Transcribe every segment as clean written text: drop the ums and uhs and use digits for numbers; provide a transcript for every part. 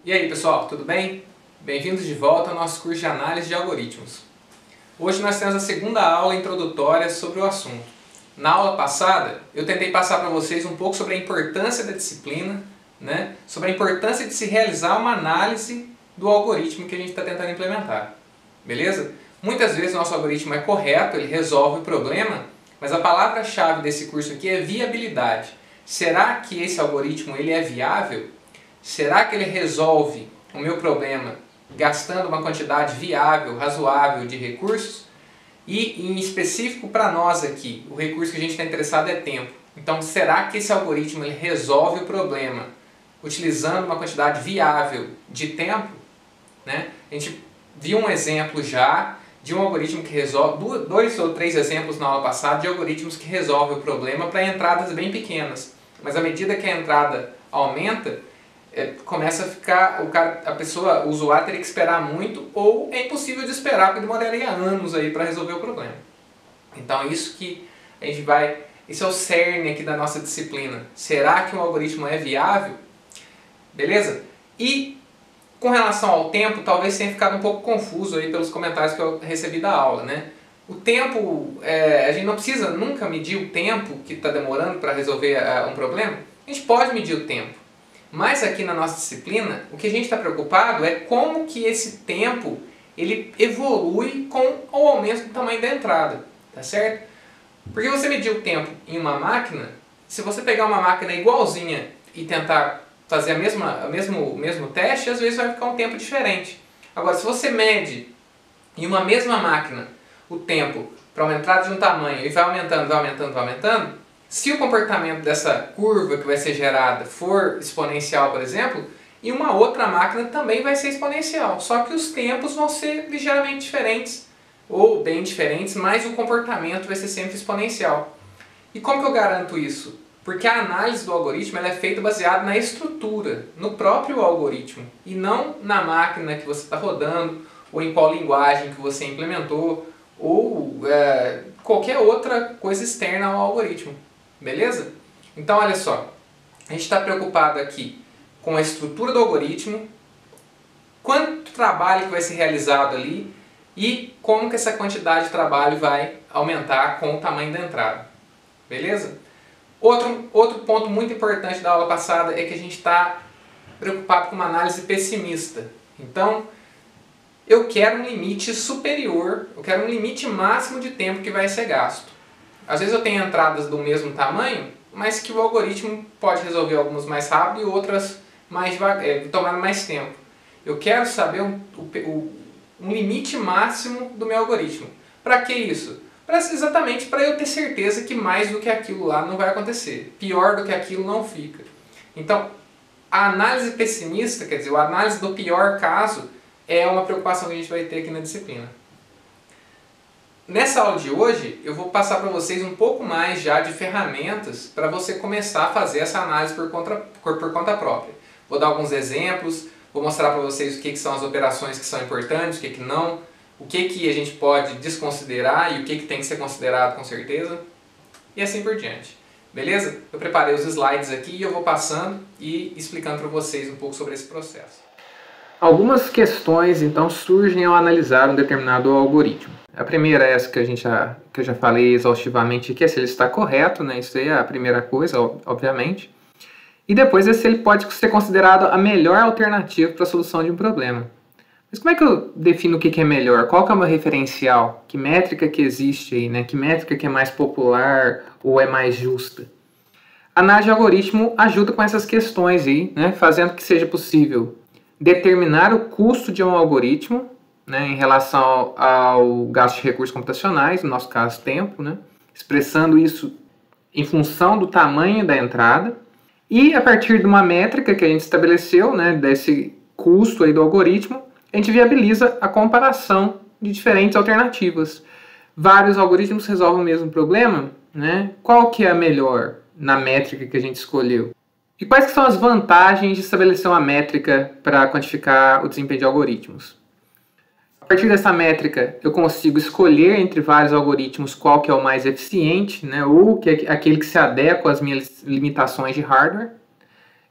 E aí pessoal, tudo bem? Bem-vindos de volta ao nosso curso de análise de algoritmos. Hoje nós temos a segunda aula introdutória sobre o assunto. Na aula passada eu tentei passar para vocês um pouco sobre a importância da disciplina, sobre a importância de se realizar uma análise do algoritmo que a gente está tentando implementar. Beleza? Muitas vezes o nosso algoritmo é correto, ele resolve o problema, mas a palavra-chave desse curso aqui é viabilidade. Será que esse algoritmo ele é viável? Será que ele resolve o meu problema gastando uma quantidade viável, razoável de recursos? E em específico para nós aqui, o recurso que a gente está interessado é tempo. Então será que esse algoritmo ele resolve o problema utilizando uma quantidade viável de tempo? A gente viu um exemplo já de um algoritmo que resolve, 2 ou 3 exemplos na aula passada de algoritmos que resolvem o problema para entradas bem pequenas. Mas à medida que a entrada aumenta, começa a ficar, o usuário teria que esperar muito, ou é impossível de esperar, porque demoraria anos aí para resolver o problema. Então isso que a gente vai, esse é o cerne aqui da nossa disciplina. Será que um algoritmo é viável? Beleza? E com relação ao tempo, talvez tenha ficado um pouco confuso aí pelos comentários que eu recebi da aula, O tempo, a gente não precisa nunca medir o tempo que está demorando para resolver um problema. A gente pode medir o tempo. Mas aqui na nossa disciplina, o que a gente está preocupado é como que esse tempo ele evolui com o aumento do tamanho da entrada, tá certo? Porque você medir o tempo em uma máquina, se você pegar uma máquina igualzinha e tentar fazer o mesmo teste, às vezes vai ficar um tempo diferente. Agora, se você mede em uma mesma máquina o tempo para uma entrada de um tamanho e vai aumentando, vai aumentando, vai aumentando, se o comportamento dessa curva que vai ser gerada for exponencial, por exemplo, em uma outra máquina também vai ser exponencial. Só que os tempos vão ser ligeiramente diferentes, ou bem diferentes, mas o comportamento vai ser sempre exponencial. E como que eu garanto isso? Porque a análise do algoritmo ela é feita baseada na estrutura, no próprio algoritmo, e não na máquina que você está rodando, ou em qual linguagem que você implementou, ou qualquer outra coisa externa ao algoritmo. Beleza? Então olha só, a gente está preocupado aqui com a estrutura do algoritmo, quanto trabalho que vai ser realizado ali e como que essa quantidade de trabalho vai aumentar com o tamanho da entrada. Beleza? Outro ponto muito importante da aula passada é que a gente está preocupado com uma análise pessimista. Então, eu quero um limite superior, eu quero um limite máximo de tempo que vai ser gasto. Às vezes eu tenho entradas do mesmo tamanho, mas que o algoritmo pode resolver algumas mais rápido e outras mais tomando mais tempo. Eu quero saber um limite máximo do meu algoritmo. Para que isso? Exatamente para eu ter certeza que mais do que aquilo lá não vai acontecer. Pior do que aquilo não fica. Então, a análise pessimista, quer dizer, a análise do pior caso, é uma preocupação que a gente vai ter aqui na disciplina. Nessa aula de hoje, eu vou passar para vocês um pouco mais já de ferramentas para você começar a fazer essa análise por conta própria. Vou dar alguns exemplos, vou mostrar para vocês o que são as operações que são importantes, o que não, o que a gente pode desconsiderar e o que tem que ser considerado com certeza, e assim por diante. Beleza? Eu preparei os slides aqui e eu vou passando e explicando para vocês um pouco sobre esse processo. Algumas questões, então, surgem ao analisar um determinado algoritmo. A primeira é essa que eu já falei exaustivamente, que é se ele está correto, Isso aí é a primeira coisa, obviamente. E depois é se ele pode ser considerado a melhor alternativa para a solução de um problema. Mas como é que eu defino o que é melhor? Qual que é o meu referencial? Que métrica que existe aí, Que métrica que é mais popular ou é mais justa? A análise de algoritmo ajuda com essas questões aí, Fazendo que seja possível determinar o custo de um algoritmo, em relação ao gasto de recursos computacionais, no nosso caso tempo, expressando isso em função do tamanho da entrada, e a partir de uma métrica que a gente estabeleceu, desse custo aí do algoritmo, a gente viabiliza a comparação de diferentes alternativas. Vários algoritmos resolvem o mesmo problema, Qual que é a melhor na métrica que a gente escolheu? E quais que são as vantagens de estabelecer uma métrica para quantificar o desempenho de algoritmos? A partir dessa métrica, eu consigo escolher entre vários algoritmos qual que é o mais eficiente, ou que é aquele que se adequa às minhas limitações de hardware.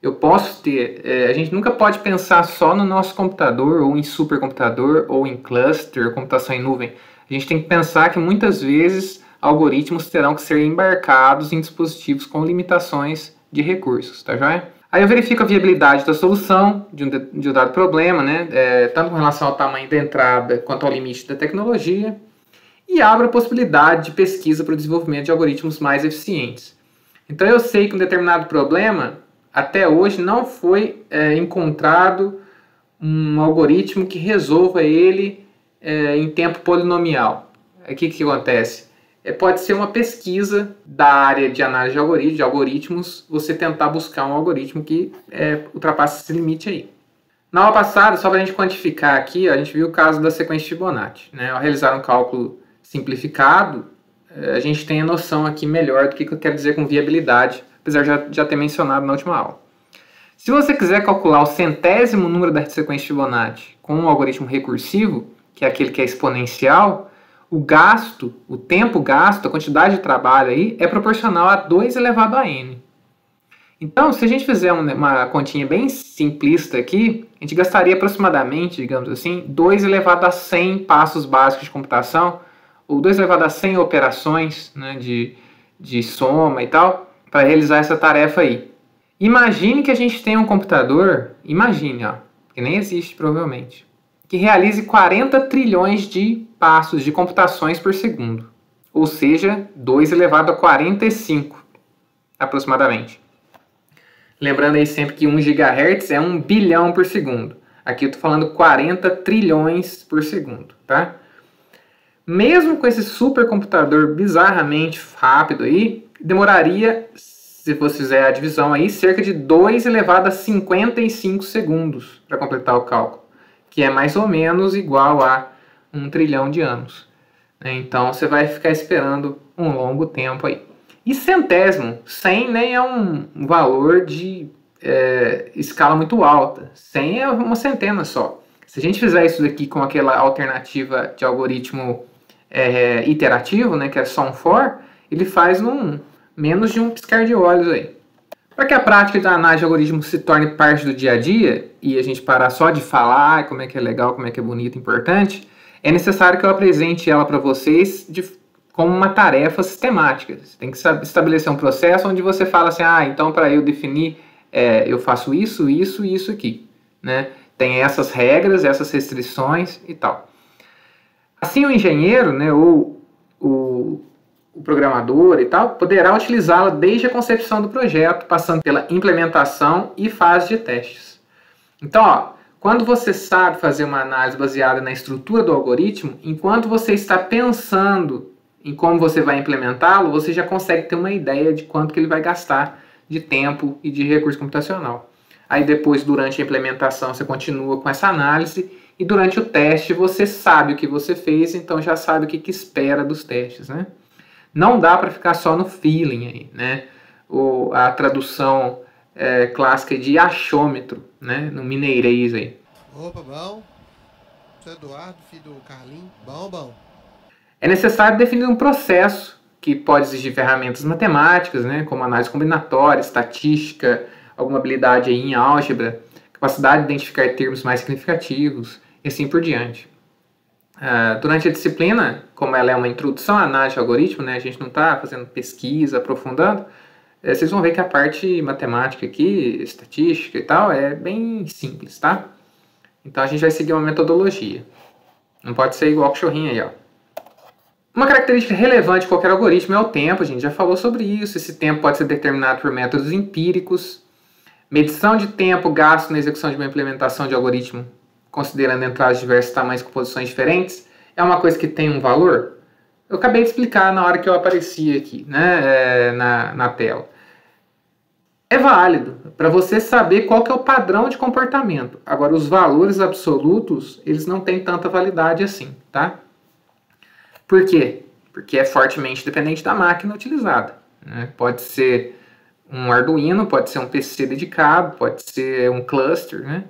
eu posso ter... a gente nunca pode pensar só no nosso computador, ou em supercomputador, ou em cluster, computação em nuvem. A gente tem que pensar que muitas vezes algoritmos terão que ser embarcados em dispositivos com limitações de recursos, tá joia? Aí eu verifico a viabilidade da solução de um dado problema, né? Tanto com relação ao tamanho da entrada quanto ao limite da tecnologia, e abro a possibilidade de pesquisa para o desenvolvimento de algoritmos mais eficientes. Então eu sei que um determinado problema, até hoje, não foi encontrado um algoritmo que resolva ele em tempo polinomial. O que acontece? Pode ser uma pesquisa da área de análise de algoritmos, você tentar buscar um algoritmo que ultrapasse esse limite aí. Na aula passada, só para a gente quantificar aqui, a gente viu o caso da sequência de Fibonacci, né? Ao realizar um cálculo simplificado, a gente tem a noção aqui melhor do que eu quero dizer com viabilidade, apesar de já ter mencionado na última aula. Se você quiser calcular o centésimo número da sequência de Fibonacci com um algoritmo recursivo, que é aquele que é exponencial, o tempo gasto, a quantidade de trabalho aí é proporcional a 2 elevado a n. Então, se a gente fizer uma continha bem simplista aqui, a gente gastaria aproximadamente, digamos assim, 2 elevado a 100 passos básicos de computação, ou 2 elevado a 100 operações, né, de soma e tal, para realizar essa tarefa aí. Imagine que a gente tem um computador, que nem existe provavelmente, que realize 40 trilhões de passos de computações por segundo, ou seja, 2 elevado a 45, aproximadamente. Lembrando aí sempre que 1 GHz é 1 bilhão por segundo. Aqui eu estou falando 40 trilhões por segundo, tá? Mesmo com esse supercomputador bizarramente rápido aí, demoraria, se você fizer a divisão aí, cerca de 2 elevado a 55 segundos para completar o cálculo, que é mais ou menos igual a 1 trilhão de anos. Então você vai ficar esperando um longo tempo aí. E centésimo, 100 nem é um valor de escala muito alta. 100 é uma centena só. Se a gente fizer isso daqui com aquela alternativa de algoritmo iterativo, né, que é sum for, ele faz menos de um piscar de olhos aí. Para que a prática da análise de algoritmos se torne parte do dia a dia, e a gente parar só de falar como é que é legal, como é que é bonito, importante, é necessário que eu apresente ela para vocês como uma tarefa sistemática. Você tem que estabelecer um processo onde você fala assim, então para eu definir, eu faço isso, isso e isso aqui, né? Tem essas regras, essas restrições e tal. Assim o engenheiro, né, ou o programador e tal, poderá utilizá-la desde a concepção do projeto, passando pela implementação e fase de testes. Então, quando você sabe fazer uma análise baseada na estrutura do algoritmo, enquanto você está pensando em como você vai implementá-lo, você já consegue ter uma ideia de quanto que ele vai gastar de tempo e de recurso computacional. Aí depois, durante a implementação, você continua com essa análise e durante o teste você sabe o que você fez, então já sabe o que espera dos testes, né? Não dá para ficar só no feeling aí, né? A tradução clássica de achômetro, né? No mineirês aí. Opa, bom. Sou Eduardo, filho do Carlinhos. Bom. É necessário definir um processo que pode exigir ferramentas matemáticas, né? Como análise combinatória, estatística, alguma habilidade aí em álgebra, capacidade de identificar termos mais significativos e assim por diante. Durante a disciplina, como ela é uma introdução à análise de algoritmo, né, a gente não está fazendo pesquisa, aprofundando, vocês vão ver que a parte matemática aqui, estatística e tal, é bem simples, tá? Então a gente vai seguir uma metodologia. Não pode ser igual o cachorrinho aí, ó. Uma característica relevante de qualquer algoritmo é o tempo, a gente já falou sobre isso. Esse tempo pode ser determinado por métodos empíricos. Medição de tempo gasto na execução de uma implementação de algoritmo, considerando entradas de diversos tamanhos com posições diferentes, é uma coisa que tem um valor? Eu acabei de explicar na hora que eu apareci aqui, né, na tela. É válido para você saber qual que é o padrão de comportamento. Agora, os valores absolutos, eles não têm tanta validade assim, tá? Por quê? Porque é fortemente dependente da máquina utilizada, né? Pode ser um Arduino, pode ser um PC dedicado, pode ser um cluster, né?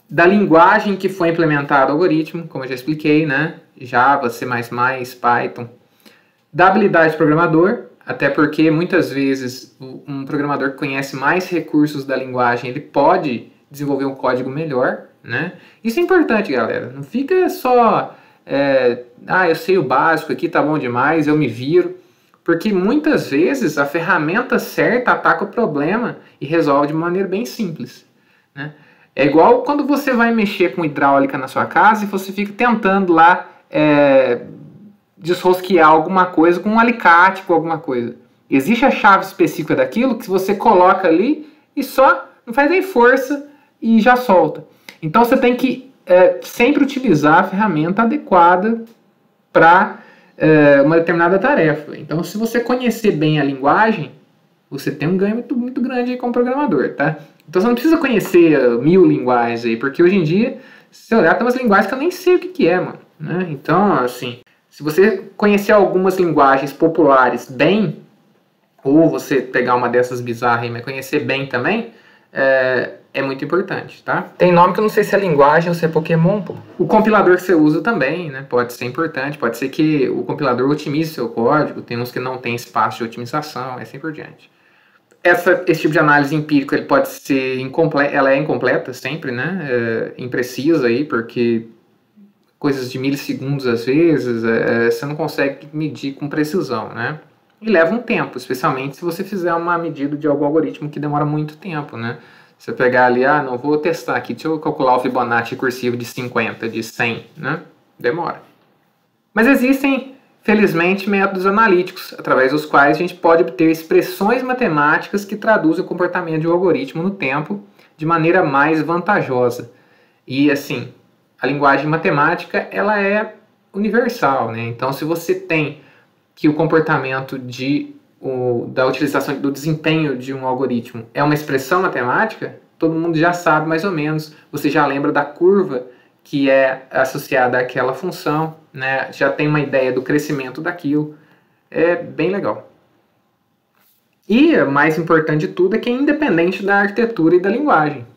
Da linguagem que foi implementado o algoritmo, como eu já expliquei, né? Java, C++, Python. Da habilidade do programador, Até porque muitas vezes um programador que conhece mais recursos da linguagem, ele pode desenvolver um código melhor, né? Isso é importante, galera. Não fica só, eu sei o básico aqui, tá bom demais, eu me viro. Porque muitas vezes a ferramenta certa ataca o problema e resolve de maneira bem simples, né? É igual quando você vai mexer com hidráulica na sua casa e você fica tentando lá desrosquear alguma coisa com um alicate, com alguma coisa. Existe a chave específica daquilo que você coloca ali e só não faz nem força e já solta. Então você tem que sempre utilizar a ferramenta adequada para uma determinada tarefa. Então, se você conhecer bem a linguagem, você tem um ganho muito, muito grande aí como programador, tá? Então, você não precisa conhecer 1000 linguagens aí, porque hoje em dia, se você olhar, tem umas linguagens que eu nem sei o que é, mano, né? Então, assim, se você conhecer algumas linguagens populares bem, ou você pegar uma dessas bizarras aí, mas conhecer bem também, é muito importante, tá? Tem nome que eu não sei se é linguagem ou se é Pokémon, pô. O compilador que você usa também, né? Pode ser importante, pode ser que o compilador otimize seu código, tem uns que não tem espaço de otimização, assim por diante. Esse tipo de análise empírica ele pode ser incompleta, ela é incompleta sempre, né? Imprecisa aí, porque coisas de milissegundos às vezes, você não consegue medir com precisão, né? E leva um tempo, especialmente se você fizer uma medida de algum algoritmo que demora muito tempo, né? Você pegar ali, não vou testar aqui, deixa eu calcular o Fibonacci recursivo de 50, de 100, né? Demora. Mas existem, felizmente, métodos analíticos, através dos quais a gente pode obter expressões matemáticas que traduzem o comportamento de um algoritmo no tempo de maneira mais vantajosa. E, assim, a linguagem matemática, ela é universal, né? Então, se você tem que o comportamento da utilização do desempenho de um algoritmo é uma expressão matemática, todo mundo já sabe mais ou menos, você já lembra da curva que é associada àquela função, né? Já tem uma ideia do crescimento daquilo, é bem legal. E o mais importante de tudo é que é independente da arquitetura e da linguagem.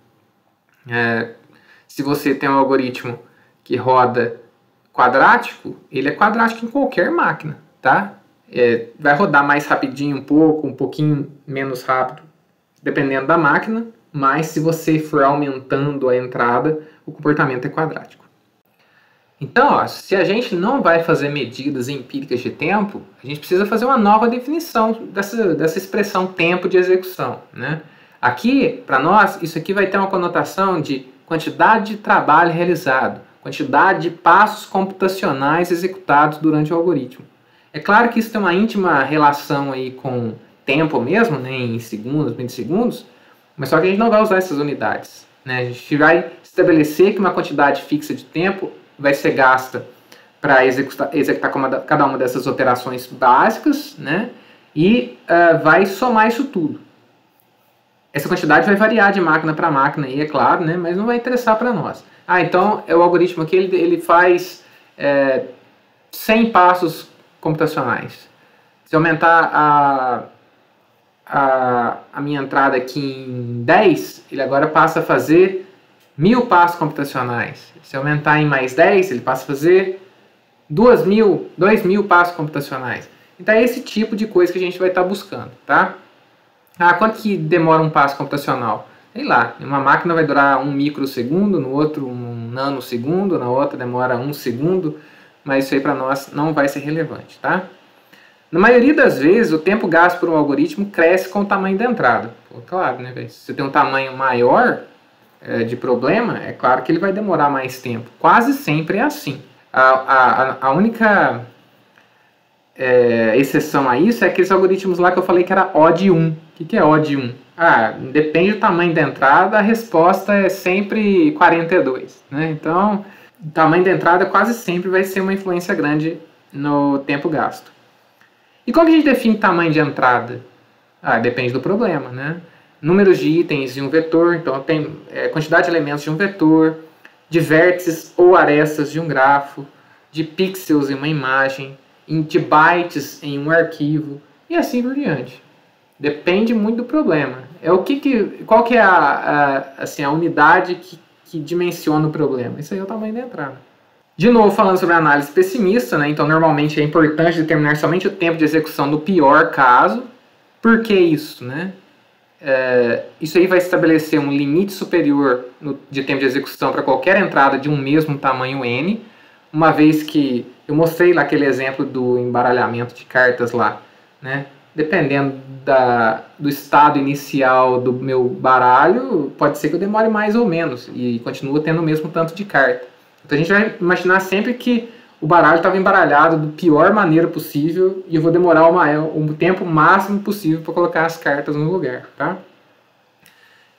Se você tem um algoritmo que roda quadrático, ele é quadrático em qualquer máquina, tá? Vai rodar mais rapidinho um pouquinho menos rápido, dependendo da máquina, mas se você for aumentando a entrada, o comportamento é quadrático. Então, se a gente não vai fazer medidas empíricas de tempo, a gente precisa fazer uma nova definição dessa expressão tempo de execução, né? Aqui, para nós, isso aqui vai ter uma conotação de quantidade de trabalho realizado, quantidade de passos computacionais executados durante o algoritmo. É claro que isso tem uma íntima relação aí com tempo mesmo, né, em segundos, milissegundos, mas só que a gente não vai usar essas unidades, né? A gente vai estabelecer que uma quantidade fixa de tempo vai ser gasta para executar cada uma dessas operações básicas, né? E vai somar isso tudo. Essa quantidade vai variar de máquina para máquina, aí, é claro, né? Mas não vai interessar para nós. Então o algoritmo aqui ele faz 100 passos computacionais. Se aumentar a minha entrada aqui em 10, ele agora passa a fazer 1000 passos computacionais. Se aumentar em mais 10, ele passa a fazer 2000 passos computacionais. Então é esse tipo de coisa que a gente vai estar buscando, tá? Quanto que demora um passo computacional? Sei lá, uma máquina vai durar 1 microsegundo, no outro 1 nanosegundo, na outra demora 1 segundo, mas isso aí para nós não vai ser relevante, tá? Na maioria das vezes, o tempo gasto por um algoritmo cresce com o tamanho da entrada. Pô, claro, né, velho? Se você tem um tamanho maior de problema, é claro que ele vai demorar mais tempo. Quase sempre é assim. A única exceção a isso é aqueles algoritmos lá que eu falei que era O de 1. O que é O de 1? Depende do tamanho da entrada, a resposta é sempre 42. Né? Então, o tamanho da entrada quase sempre vai ser uma influência grande no tempo gasto. E como que a gente define tamanho de entrada? Depende do problema, né? Números de itens de um vetor, então tem quantidade de elementos de um vetor, de vértices ou arestas de um grafo, de pixels em uma imagem, de bytes em um arquivo, e assim por diante. Depende muito do problema. Qual que é a unidade que dimensiona o problema? Isso aí é o tamanho da entrada. De novo, falando sobre a análise pessimista, né? Então, normalmente é importante determinar somente o tempo de execução no pior caso. Por que isso, né? Isso aí vai estabelecer um limite superior de tempo de execução para qualquer entrada de um mesmo tamanho n, uma vez que eu mostrei lá aquele exemplo do embaralhamento de cartas lá, né? Dependendo do estado inicial do meu baralho, pode ser que eu demore mais ou menos e continue tendo o mesmo tanto de carta. Então a gente vai imaginar sempre que o baralho estava embaralhado da pior maneira possível e eu vou demorar o tempo máximo possível para colocar as cartas no lugar, tá?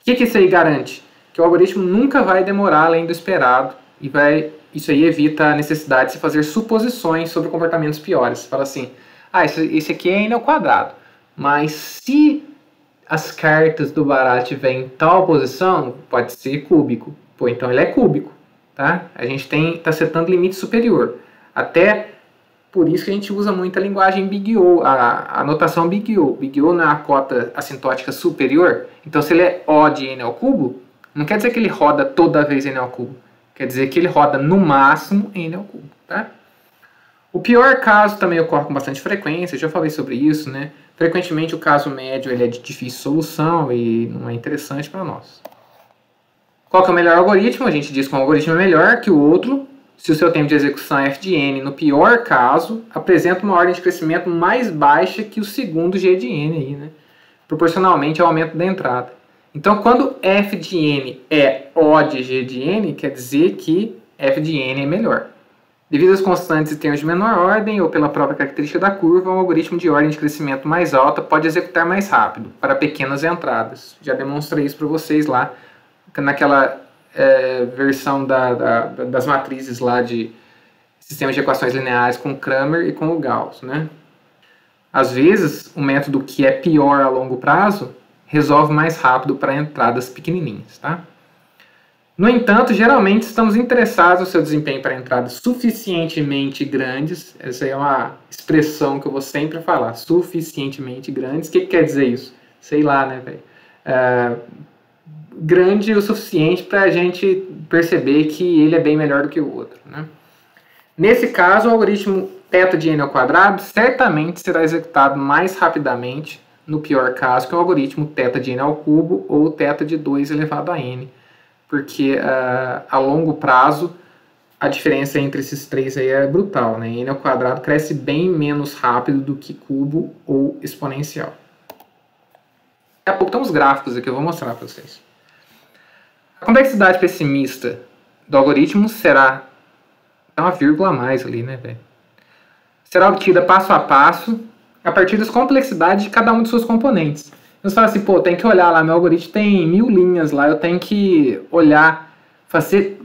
O que isso aí garante? Que o algoritmo nunca vai demorar além do esperado e isso aí evita a necessidade de se fazer suposições sobre comportamentos piores. Fala assim, esse aqui é n ao quadrado, mas se as cartas do baralho estiverem em tal posição, pode ser cúbico. Pô, então ele é cúbico, tá? A gente está setando limite superior. Até por isso que a gente usa muito a linguagem Big O, a notação Big O. Big O não é a cota assintótica superior. Então, se ele é O de n ao cubo, não quer dizer que ele roda toda vez n ao cubo. Quer dizer que ele roda no máximo n ao cubo, tá? O pior caso também ocorre com bastante frequência, já falei sobre isso, né? Frequentemente o caso médio ele é de difícil solução e não é interessante para nós. Qual que é o melhor algoritmo? A gente diz que um algoritmo é melhor que o outro se o seu tempo de execução é f de n, no pior caso, apresenta uma ordem de crescimento mais baixa que o segundo g de n, aí, né? Proporcionalmente ao aumento da entrada. Então, quando f de n é O de g de n, quer dizer que f de n é melhor. Devido às constantes e termos de menor ordem, ou pela própria característica da curva, um algoritmo de ordem de crescimento mais alta pode executar mais rápido, para pequenas entradas. Já demonstrei isso para vocês lá, naquela versão das matrizes lá de sistemas de equações lineares com Cramer e com o Gauss, né? Às vezes, o método que é pior a longo prazo resolve mais rápido para entradas pequenininhas, tá? No entanto, geralmente estamos interessados no seu desempenho para entradas suficientemente grandes. Essa aí é uma expressão que eu vou sempre falar, suficientemente grandes. O que quer dizer isso? Sei lá, né, velho? Grande o suficiente para a gente perceber que ele é bem melhor do que o outro, né? Nesse caso, o algoritmo θ de n ao quadrado certamente será executado mais rapidamente, no pior caso, que o algoritmo θ de n ao cubo ou θ de 2 elevado a n, porque a longo prazo a diferença entre esses três aí é brutal, né? N ao quadrado cresce bem menos rápido do que cubo ou exponencial. Daqui a pouco tem uns gráficos aqui, eu vou mostrar para vocês. A complexidade pessimista do algoritmo será... Dá uma vírgula a mais ali, né, velho? Será obtida passo a passo a partir das complexidades de cada um de seus componentes. Você fala assim, pô, tem que olhar lá, meu algoritmo tem 1000 linhas lá, eu tenho que olhar,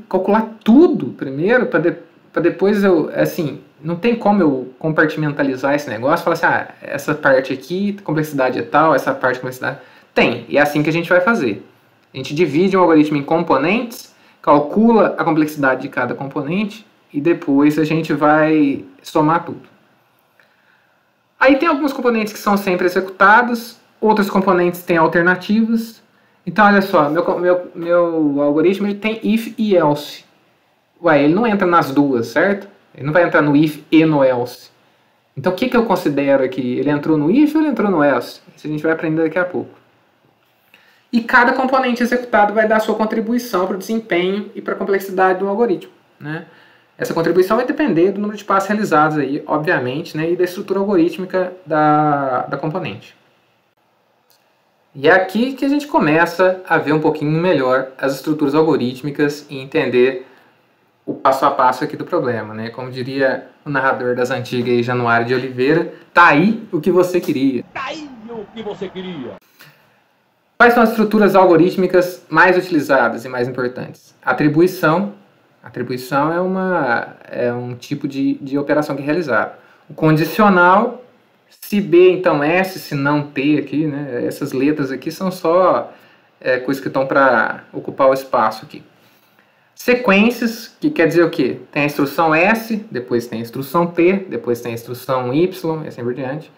calcular tudo primeiro, para depois eu, assim, não tem como eu compartimentalizar esse negócio, falar assim, essa parte aqui, complexidade é tal, essa parte, complexidade... Tem, e é assim que a gente vai fazer. A gente divide um algoritmo em componentes, calcula a complexidade de cada componente e depois a gente vai somar tudo. Aí tem alguns componentes que são sempre executados, outros componentes têm alternativas. Então, olha só, meu algoritmo ele tem if e else. Ué, ele não entra nas duas, certo? Ele não vai entrar no if e no else. Então, o que eu considero aqui? Ele entrou no if ou ele entrou no else? Isso a gente vai aprender daqui a pouco. E cada componente executado vai dar sua contribuição para o desempenho e para a complexidade do algoritmo, né? Essa contribuição vai depender do número de passos realizados aí, obviamente, né, e da estrutura algorítmica da componente. E é aqui que a gente começa a ver um pouquinho melhor as estruturas algorítmicas e entender o passo a passo aqui do problema, né? Como diria o narrador das antigas aí, Januário de Oliveira, tá aí o que você queria. Tá aí o que você queria. Quais são as estruturas algorítmicas mais utilizadas e mais importantes? Atribuição. Atribuição é um tipo de operação que é realizada. O condicional, se B, então S, se não T aqui, né? Essas letras aqui são só coisas que estão para ocupar o espaço aqui. Sequências, que quer dizer o quê? Tem a instrução S, depois tem a instrução T, depois tem a instrução Y, e assim por diante.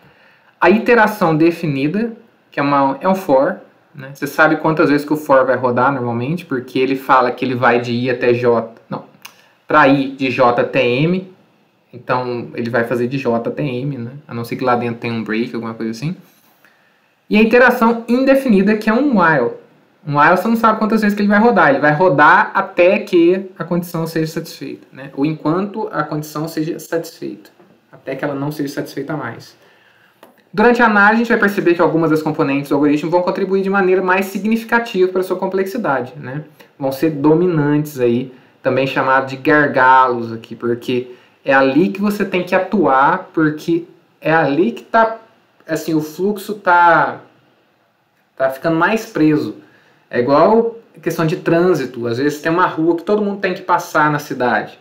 A iteração definida, que é um for, né? Você sabe quantas vezes que o for vai rodar normalmente, porque ele fala que ele vai de I até J. Não, para ir de J até M. Então, ele vai fazer de J até M, né? A não ser que lá dentro tenha um break, alguma coisa assim. E a iteração indefinida, que é um while. Um while você não sabe quantas vezes que ele vai rodar. Ele vai rodar até que a condição seja satisfeita, né? Ou enquanto a condição seja satisfeita. Até que ela não seja satisfeita mais. Durante a análise, a gente vai perceber que algumas das componentes do algoritmo vão contribuir de maneira mais significativa para a sua complexidade, né? Vão ser dominantes aí, também chamado de gargalos aqui, porque é ali que você tem que atuar, porque é ali que tá, assim, o fluxo tá ficando mais preso. É igual a questão de trânsito. Às vezes tem uma rua que todo mundo tem que passar na cidade.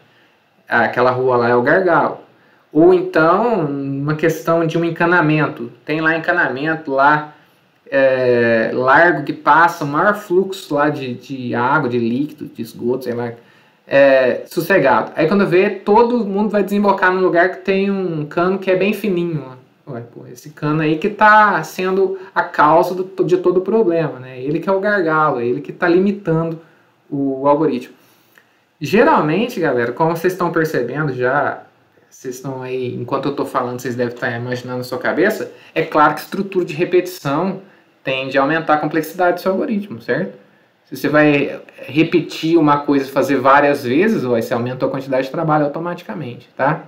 Aquela rua lá é o gargalo. Ou então, uma questão de um encanamento. Tem lá encanamento, lá largo que passa o maior fluxo lá de água, de líquido, de esgoto, sei lá, sossegado. Aí quando vê, todo mundo vai desembocar num lugar que tem um cano que é bem fininho. Ué, pô, esse cano aí que está sendo a causa de todo o problema, né? Ele que é o gargalo, ele que está limitando o algoritmo. Geralmente, galera, como vocês estão percebendo já, vocês estão aí, enquanto eu estou falando, vocês devem estar imaginando na sua cabeça, é claro que estrutura de repetição tende a aumentar a complexidade do seu algoritmo, certo? Se você vai repetir uma coisa e fazer várias vezes, você aumenta a quantidade de trabalho automaticamente, tá?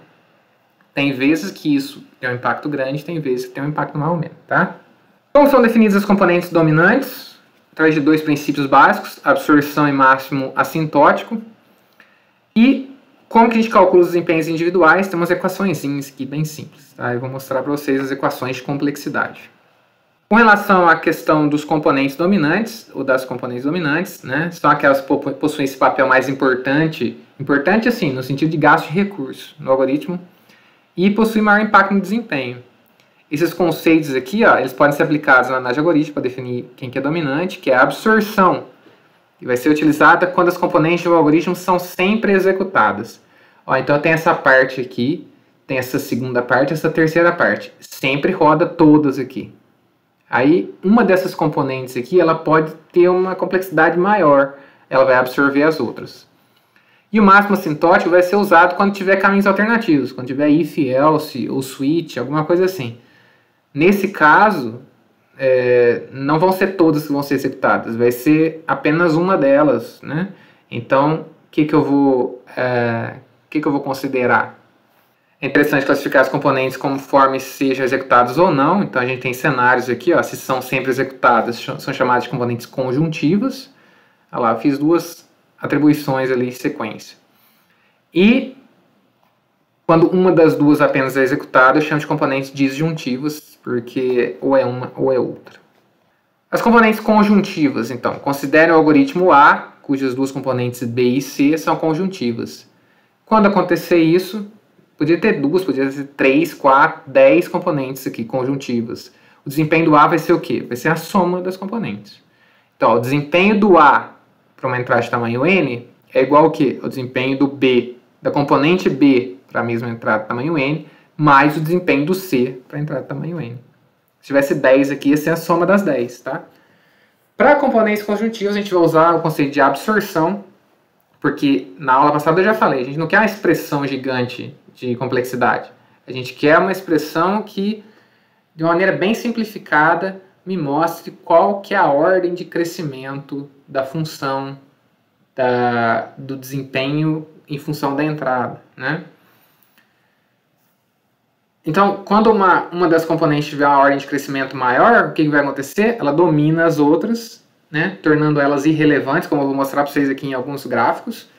Tem vezes que isso tem um impacto grande, tem vezes que tem um impacto maior ou menos, tá? Como são definidas as componentes dominantes? Através de dois princípios básicos, absorção e máximo assintótico. E como que a gente calcula os desempenhos individuais? Tem umas equaçõezinhas aqui bem simples, tá? Eu vou mostrar para vocês as equações de complexidade. Com relação à questão dos componentes dominantes, ou das componentes dominantes, né? São aquelas que possuem esse papel mais importante assim, no sentido de gasto de recursos no algoritmo, e possui maior impacto no desempenho. Esses conceitos aqui, ó, eles podem ser aplicados na análise algorítmica para definir quem que é dominante, que é a absorção, que vai ser utilizada quando as componentes do algoritmo são sempre executadas. Ó, então tem essa parte aqui, tem essa segunda parte, essa terceira parte. Sempre roda todas aqui. Aí, uma dessas componentes aqui, ela pode ter uma complexidade maior, ela vai absorver as outras. E o máximo assintótico vai ser usado quando tiver caminhos alternativos, quando tiver if, else ou switch, alguma coisa assim. Nesse caso, não vão ser todas que vão ser executadas, vai ser apenas uma delas, né? Então, o que eu vou considerar? É interessante classificar as componentes conforme sejam executadas ou não. Então a gente tem cenários aqui, ó, se são sempre executadas, são chamadas de componentes conjuntivas. Olha lá, eu fiz duas atribuições ali em sequência. E quando uma das duas apenas é executada, eu chamo de componentes disjuntivas, porque ou é uma ou é outra. As componentes conjuntivas, então, considere o algoritmo A, cujas duas componentes B e C são conjuntivas. Quando acontecer isso, podia ter duas, podia ter 3, 4, 10 componentes aqui conjuntivas. O desempenho do A vai ser o quê? Vai ser a soma das componentes. Então, o desempenho do A para uma entrada de tamanho N é igual ao quê? O desempenho do B, da componente B para a mesma entrada de tamanho N, mais o desempenho do C para a entrada de tamanho N. Se tivesse 10 aqui, ia ser a soma das 10, tá? Para componentes conjuntivas, a gente vai usar o conceito de absorção, porque na aula passada eu já falei, a gente não quer uma expressão gigante de complexidade. A gente quer uma expressão que, de uma maneira bem simplificada, me mostre qual que é a ordem de crescimento da função do desempenho em função da entrada, né? Então, quando uma das componentes tiver uma ordem de crescimento maior, o que vai acontecer? Ela domina as outras, né, tornando elas irrelevantes, como eu vou mostrar para vocês aqui em alguns gráficos,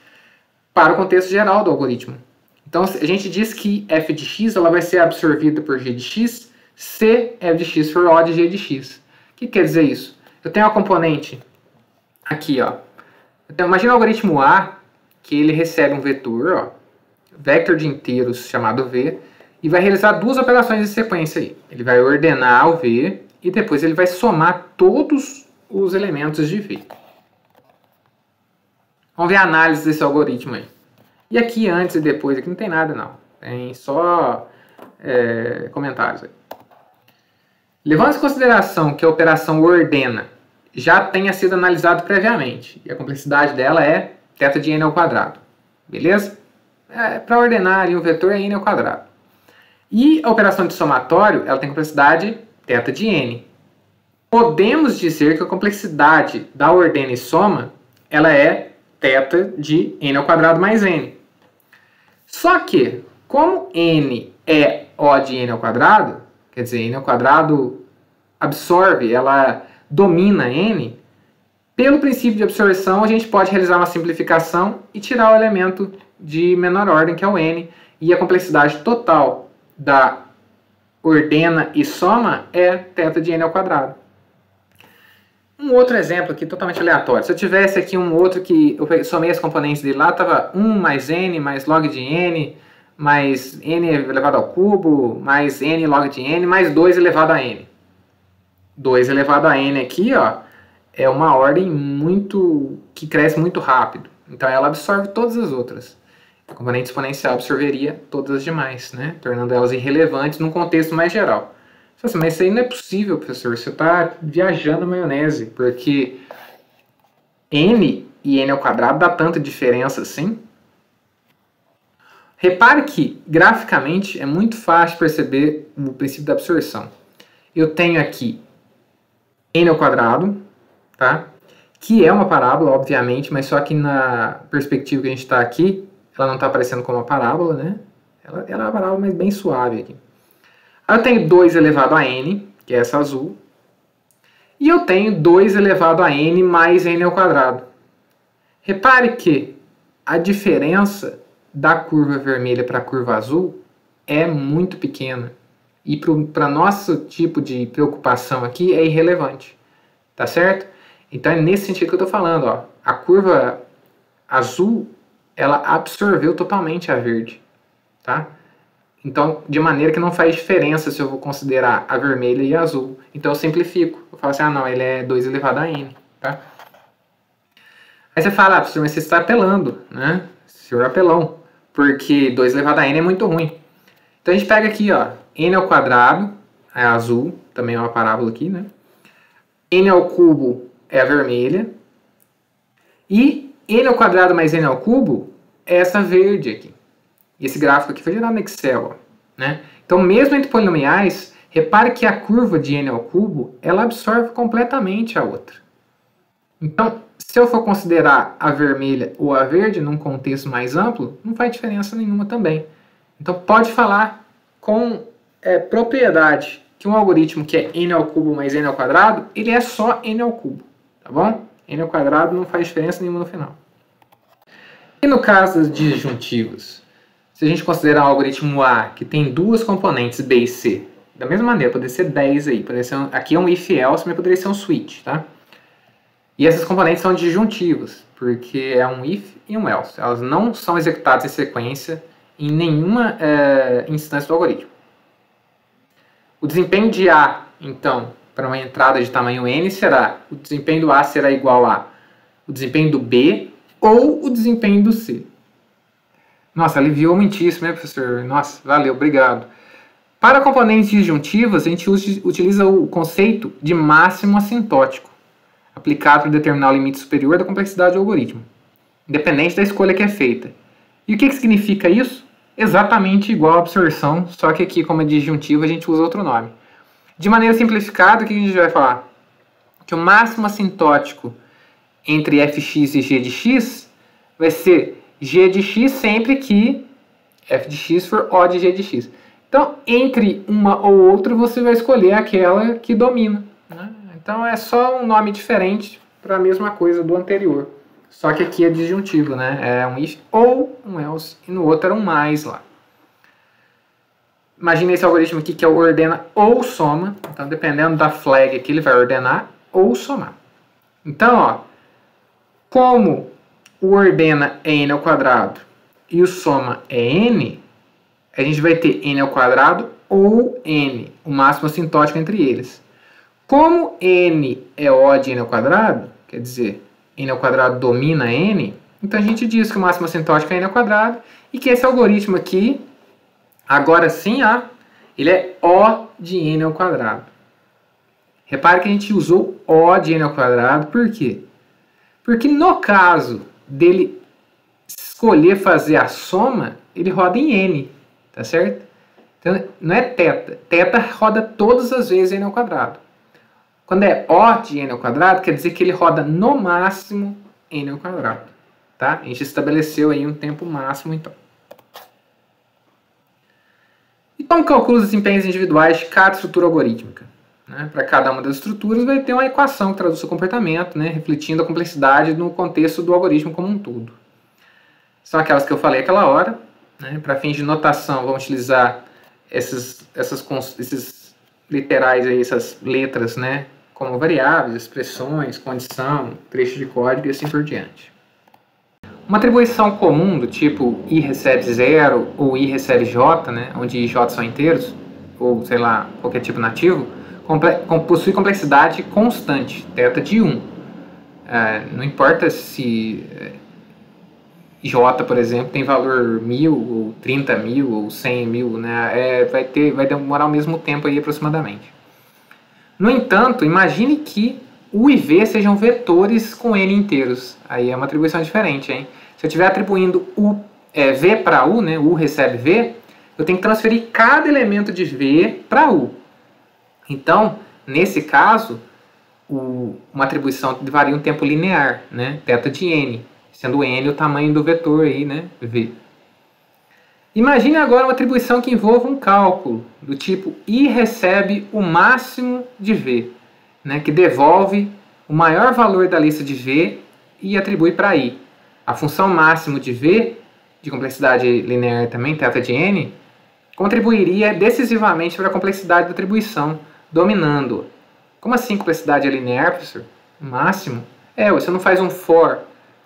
para o contexto geral do algoritmo. Então, a gente diz que f de x ela vai ser absorvida por g de x se f de x for O de g de x. O que quer dizer isso? Eu tenho uma componente aqui, ó. Imagina o algoritmo A, que ele recebe um vetor, ó, vector de inteiros chamado v, e vai realizar duas operações de sequência aí. Ele vai ordenar o v e depois ele vai somar todos os elementos de v. Vamos ver a análise desse algoritmo aí. E aqui antes e depois, aqui não tem nada não. Tem só comentários aí. Levando em consideração que a operação ordena já tenha sido analisado previamente, e a complexidade dela é θ de n ao quadrado. Beleza? Para ordenar ali o vetor é n ao quadrado. E a operação de somatório, ela tem complexidade θ de n. Podemos dizer que a complexidade da ordena e soma, ela é θ de n ao quadrado mais n. Só que, como n é O de n ao quadrado, quer dizer, n ao quadrado absorve, ela domina n, pelo princípio de absorção, a gente pode realizar uma simplificação e tirar o elemento de menor ordem, que é o n, e a complexidade total da ordena e soma é θ de n ao quadrado. Um outro exemplo aqui totalmente aleatório. Se eu tivesse aqui um outro que eu somei as componentes dele lá, estava 1 mais n mais log de n, mais n elevado ao cubo, mais n log de n, mais 2 elevado a n. 2 elevado a n aqui, ó, é uma ordem que cresce muito rápido. Então ela absorve todas as outras. A componente exponencial absorveria todas as demais, né? Tornando elas irrelevantes num contexto mais geral. Assim, mas isso aí não é possível, professor. Você está viajando na maionese, porque n e n ao quadrado dá tanta diferença assim. Repare que, graficamente, é muito fácil perceber o princípio da absorção. Eu tenho aqui n ao quadrado, tá? Que é uma parábola, obviamente, mas só que na perspectiva que a gente está aqui, ela não está aparecendo como uma parábola, né? Ela é uma parábola, mas bem suave aqui. Aí eu tenho 2 elevado a n, que é essa azul, e eu tenho 2 elevado a n mais n ao quadrado. Repare que a diferença da curva vermelha para a curva azul é muito pequena. E para nosso tipo de preocupação aqui é irrelevante. Tá certo? Então é nesse sentido que eu estou falando. Ó. A curva azul, ela absorveu totalmente a verde. Tá? Então, de maneira que não faz diferença se eu vou considerar a vermelha e a azul. Então eu simplifico. Eu falo assim, ah não, ele é 2 elevado a n. Tá? Aí você fala, professor, mas você está apelando, né? Senhor apelão. Porque 2 elevado a n é muito ruim. Então a gente pega aqui, ó, n ao quadrado, é azul, também é uma parábola aqui, né? N ao cubo é a vermelha. E n ao quadrado mais n ao cubo é essa verde aqui. E esse gráfico aqui foi gerado no Excel, ó, né? Então, mesmo entre polinomiais, repare que a curva de n ao cubo, ela absorve completamente a outra. Então, se eu for considerar a vermelha ou a verde num contexto mais amplo, não faz diferença nenhuma também. Então, pode falar com propriedade que um algoritmo que é n ao cubo mais n ao quadrado, ele é só n ao cubo, tá bom? N ao quadrado não faz diferença nenhuma no final. E no caso das disjuntivas? Se a gente considerar um algoritmo A, que tem duas componentes B e C, da mesma maneira, poderia ser 10 aí, poderia ser aqui é um if-else, mas poderia ser um switch, tá? E essas componentes são disjuntivas, porque é um if e um else. Elas não são executadas em sequência em nenhuma instância do algoritmo. O desempenho de A, então, para uma entrada de tamanho n será, o desempenho do A será igual a o desempenho do B ou o desempenho do C. Nossa, aliviou muitíssimo, né, professor? Nossa, valeu, obrigado. Para componentes disjuntivas, a gente utiliza o conceito de máximo assintótico, aplicado para determinar o limite superior da complexidade do algoritmo, independente da escolha que é feita. E o que significa isso? Exatamente igual a absorção, só que aqui, como é disjuntivo, a gente usa outro nome. De maneira simplificada, o que a gente vai falar? Que o máximo assintótico entre fx e g de x vai ser g de x sempre que f de x for O de g de x. Então, entre uma ou outra, você vai escolher aquela que domina, né? Então, é só um nome diferente para a mesma coisa do anterior. Só que aqui é disjuntivo, né? É um if ou um else, e no outro era um mais lá. Imagina esse algoritmo aqui que é o ordena ou soma. Então, dependendo da flag aqui, ele vai ordenar ou somar. Então, ó, como o ordena é n ao quadrado e o soma é n, a gente vai ter n ao quadrado ou n, o máximo assintótico entre eles. Como n é O de n ao quadrado, quer dizer, n ao quadrado domina n, então a gente diz que o máximo assintótico é n ao quadrado e que esse algoritmo aqui, agora sim, ó, ele é O de n ao quadrado. Repare que a gente usou O de n ao quadrado, por quê? Porque no caso dele escolher fazer a soma, ele roda em n, tá certo? Então, não é θ. Θ roda todas as vezes n ao quadrado. Quando é O de n ao quadrado, quer dizer que ele roda no máximo n ao quadrado. Tá? A gente estabeleceu aí um tempo máximo, então. Então, calcula os desempenhos individuais de cada estrutura algorítmica. Né? Para cada uma das estruturas vai ter uma equação que traduz o comportamento, né? Refletindo a complexidade no contexto do algoritmo como um todo. São aquelas que eu falei aquela hora. Né? Para fins de notação, vamos utilizar esses literais, aí, essas letras, né? Como variáveis, expressões, condição, trecho de código e assim por diante. Uma atribuição comum do tipo i recebe 0 ou i recebe j, né, onde i e j são inteiros, ou sei lá, qualquer tipo nativo, possui complexidade constante, θ de 1. Não importa se j, por exemplo, tem valor 1000, ou 30.000, ou 100.000, né, vai demorar o mesmo tempo aí aproximadamente. No entanto, imagine que u e v sejam vetores com n inteiros. Aí é uma atribuição diferente, hein? Se eu estiver atribuindo v para u, né, u recebe v, eu tenho que transferir cada elemento de v para u. Então, nesse caso, uma atribuição varia um tempo linear, né, θ de n, sendo n o tamanho do vetor aí, né, v. Imagine agora uma atribuição que envolva um cálculo do tipo i recebe o máximo de v, né, que devolve o maior valor da lista de v e atribui para i. A função máximo de v, de complexidade linear também, θ de n, contribuiria decisivamente para a complexidade da atribuição, dominando. Como assim complexidade linear, professor? Máximo? Você não faz um for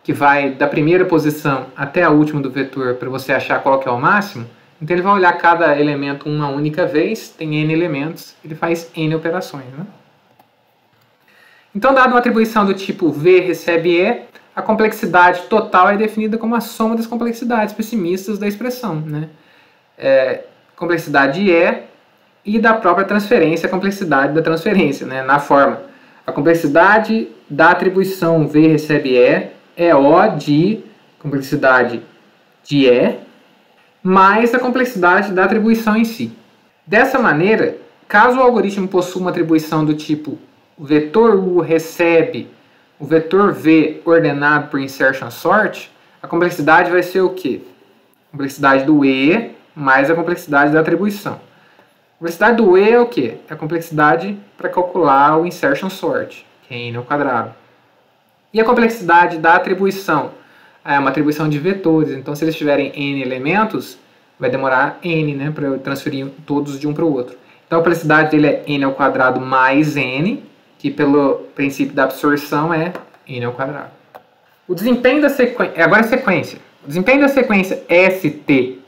que vai da primeira posição até a última do vetor para você achar qual que é o máximo? Então ele vai olhar cada elemento uma única vez, tem n elementos, ele faz n operações, né? Então, dada uma atribuição do tipo v recebe e, a complexidade total é definida como a soma das complexidades pessimistas da expressão, né? Complexidade e da própria transferência, a complexidade da transferência, né? Na forma, a complexidade da atribuição v recebe e é O de complexidade de e mais a complexidade da atribuição em si. Dessa maneira, caso o algoritmo possua uma atribuição do tipo o vetor u recebe o vetor v ordenado por insertion sort, a complexidade vai ser o quê? A complexidade do e mais a complexidade da atribuição. A complexidade do e é o quê? É a complexidade para calcular o insertion sort, que é n ao quadrado. E a complexidade da atribuição? É uma atribuição de vetores, então se eles tiverem n elementos, vai demorar n, né, para eu transferir todos de um para o outro. Então a complexidade dele é n ao quadrado mais n, que pelo princípio da absorção é n ao quadrado. O desempenho da sequência, agora é sequência. O desempenho da sequência ST,